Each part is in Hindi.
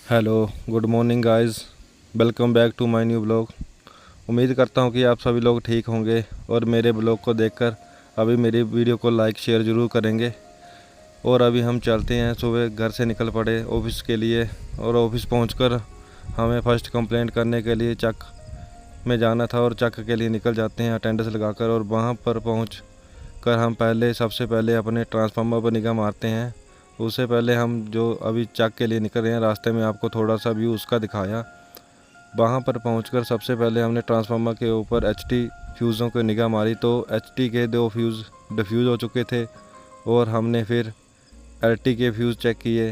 Hello, good morning guys. Welcome back to my new blog. उम्मीद करता हूँ कि आप सभी लोग ठीक होंगे और मेरे ब्लॉग को देखकर अभी मेरी वीडियो को लाइक शेयर ज़रूर करेंगे। और अभी हम चलते हैं, सुबह घर से निकल पड़े ऑफिस के लिए। और ऑफिस पहुंचकर हमें फ़र्स्ट कंप्लेंट करने के लिए चक में जाना था और चक के लिए निकल जाते हैं अटेंडेंस लगाकर। और वहाँ पर पहुँच कर हम सबसे पहले अपने ट्रांसफार्मर पर निगाह मारते हैं। उससे पहले हम जो अभी चक के लिए निकल रहे हैं, रास्ते में आपको थोड़ा सा व्यू उसका दिखाया। वहाँ पर पहुंचकर सबसे पहले हमने ट्रांसफार्मर के ऊपर एचटी फ्यूज़ों को निगाह मारी, तो एचटी के 2 फ्यूज़ डिफ्यूज़ हो चुके थे। और हमने फिर एलटी के फ्यूज़ चेक किए।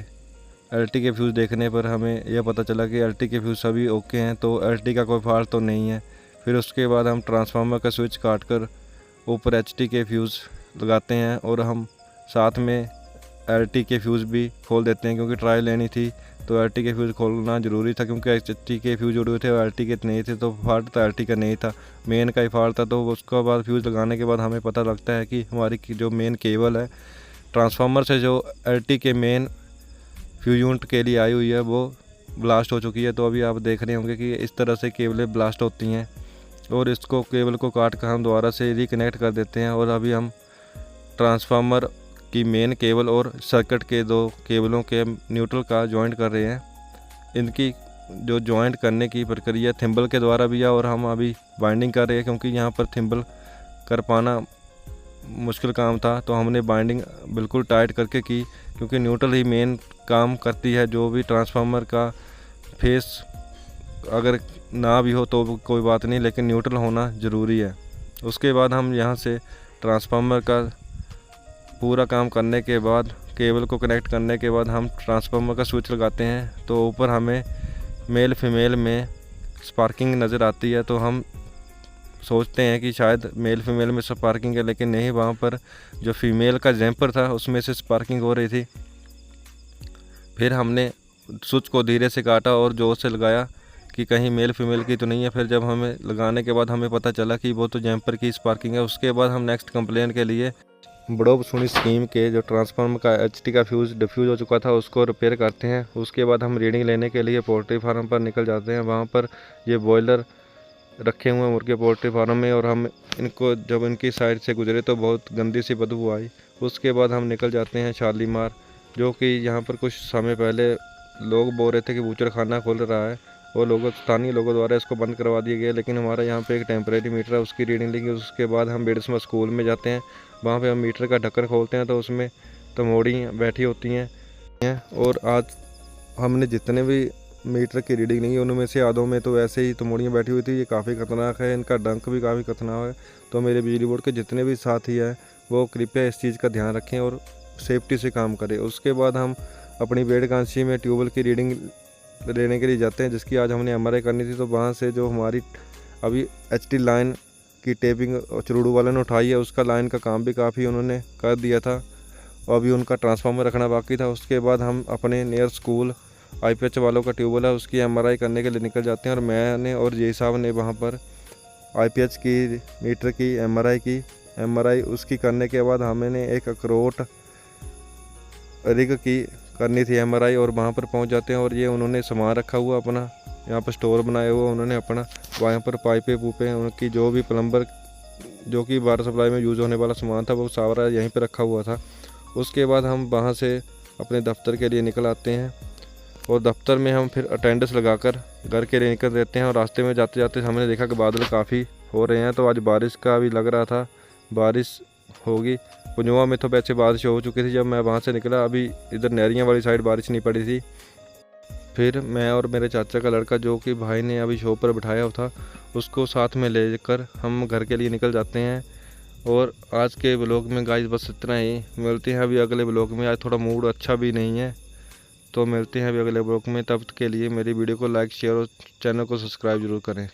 एलटी के फ्यूज़ देखने पर हमें यह पता चला कि एलटी के फ्यूज़ सभी ओके हैं, तो एलटी का कोई फॉल्ट तो नहीं है। फिर उसके बाद हम ट्रांसफार्मर का स्विच काट कर ऊपर एचटी के फ्यूज़ लगाते हैं और हम साथ में एलटी के फ्यूज़ भी खोल देते हैं, क्योंकि ट्रायल लेनी थी तो एलटी के फ्यूज़ खोलना ज़रूरी था। क्योंकि एचटी के फ्यूज़ जुड़े हुए थे और एलटी के नहीं थे, तो फॉल्ट तो एलटी का नहीं था, मेन का ही फॉल्ट था। तो उसके बाद फ्यूज़ लगाने के बाद हमें पता लगता है कि हमारी जो मेन केबल है ट्रांसफार्मर से, जो एलटी के मेन फ्यूज यूनिट के लिए आई हुई है, वो ब्लास्ट हो चुकी है। तो अभी आप देख रहे होंगे कि इस तरह से केबलें ब्लास्ट होती हैं। और इसको केबल को काट कर हम दोबारा से रिकनेक्ट कर देते हैं। और अभी हम ट्रांसफार्मर की मेन केबल और सर्किट के 2 केबलों के न्यूट्रल का जॉइंट कर रहे हैं। इनकी जो जॉइंट करने की प्रक्रिया थिम्बल के द्वारा भी है, और हम अभी बाइंडिंग कर रहे हैं, क्योंकि यहाँ पर थिम्बल कर पाना मुश्किल काम था। तो हमने बाइंडिंग बिल्कुल टाइट करके की, क्योंकि न्यूट्रल ही मेन काम करती है। जो भी ट्रांसफार्मर का फेस अगर ना भी हो तो कोई बात नहीं, लेकिन न्यूट्रल होना ज़रूरी है। उसके बाद हम यहाँ से ट्रांसफार्मर का पूरा काम करने के बाद, केबल को कनेक्ट करने के बाद, हम ट्रांसफार्मर का स्विच लगाते हैं। तो ऊपर हमें मेल फीमेल में स्पार्किंग नज़र आती है। तो हम सोचते हैं कि शायद मेल फीमेल में स्पार्किंग है, लेकिन नहीं, वहाँ पर जो फीमेल का जैम्पर था उसमें से स्पार्किंग हो रही थी। फिर हमने स्विच को धीरे से काटा और जोर से लगाया कि कहीं मेल फीमेल की तो नहीं है। फिर जब हमें लगाने के बाद हमें पता चला कि वो तो जैम्पर की स्पार्किंग है। उसके बाद हम नेक्स्ट कंप्लेन के लिए बड़ो सुनी स्कीम के जो ट्रांसफार्मर का एचटी का फ्यूज़ डिफ्यूज़ हो चुका था उसको रिपेयर करते हैं। उसके बाद हम रीडिंग लेने के लिए पोल्ट्री फार्म पर निकल जाते हैं। वहाँ पर ये बॉयलर रखे हुए हैं मुर्गे पोल्ट्री फार्म में, और हम इनको जब इनकी साइड से गुजरे तो बहुत गंदी सी बदबू आई। उसके बाद हम निकल जाते हैं शालीमार, जो कि यहाँ पर कुछ समय पहले लोग बोल रहे थे कि बूचड़ खाना खोल रहा है, और स्थानीय लोगों द्वारा इसको बंद करवा दिया गया। लेकिन हमारा यहाँ पे एक टेम्परेरी मीटर है, उसकी रीडिंग लेंगे। उसके बाद हम बिड्समा स्कूल में जाते हैं। वहाँ पे हम मीटर का ढक्कन खोलते हैं तो उसमें तमोड़ी बैठी होती हैं। और आज हमने जितने भी मीटर की रीडिंग ली उनमें से आधों में तो ऐसे ही तमोड़ियाँ बैठी हुई थी। ये काफ़ी ख़तरनाक है, इनका डंक भी काफ़ी ख़तरनाक है। तो मेरे बिजली बोर्ड के जितने भी साथी हैं वो कृपया इस चीज़ का ध्यान रखें और सेफ्टी से काम करें। उसके बाद हम अपनी बेडकांसी में ट्यूबवेल की रीडिंग लेने के लिए जाते हैं, जिसकी आज हमने एमआरआई करनी थी। तो वहाँ से जो हमारी अभी एचटी लाइन की टेपिंग चुरूडू वाले ने उठाई है, उसका लाइन का काम भी काफ़ी उन्होंने कर दिया था, और अभी उनका ट्रांसफार्मर रखना बाकी था। उसके बाद हम अपने नियर स्कूल आईपीएच वालों का ट्यूबवेल है उसकी एमआरआई करने के लिए निकल जाते हैं। और मैंने और जय साहब ने वहाँ पर आईपीएच की मीटर की एमआरआई उसकी करने के बाद हमने एक अखरोट रिग की करनी थी एमआरआई, और वहाँ पर पहुँच जाते हैं। और ये उन्होंने सामान रखा हुआ अपना, यहाँ पर स्टोर बनाया हुआ उन्होंने अपना, वहाँ पर पाइपें पूपें उनकी जो भी प्लम्बर जो कि वाटर सप्लाई में यूज़ होने वाला सामान था वो सारा यहीं पर रखा हुआ था। उसके बाद हम वहाँ से अपने दफ्तर के लिए निकल आते हैं, और दफ्तर में हम फिर अटेंडेंस लगाकर घर के लिए निकल देते हैं। और रास्ते में जाते जाते हमने देखा कि बादल काफ़ी हो रहे हैं, तो आज बारिश का भी लग रहा था, बारिश होगी। पुंजवा में तो वैसे बारिश हो चुकी थी जब मैं वहाँ से निकला, अभी इधर नहरियाँ वाली साइड बारिश नहीं पड़ी थी। फिर मैं और मेरे चाचा का लड़का, जो कि भाई ने अभी शॉप पर बिठाया था, उसको साथ में लेकर हम घर के लिए निकल जाते हैं। और आज के ब्लॉग में गाइस बस इतना ही। मिलते हैं अभी अगले ब्लॉग में। आज थोड़ा मूड अच्छा भी नहीं है, तो मिलते हैं अभी अगले ब्लॉग में। तब के लिए मेरी वीडियो को लाइक शेयर और चैनल को सब्सक्राइब जरूर करें।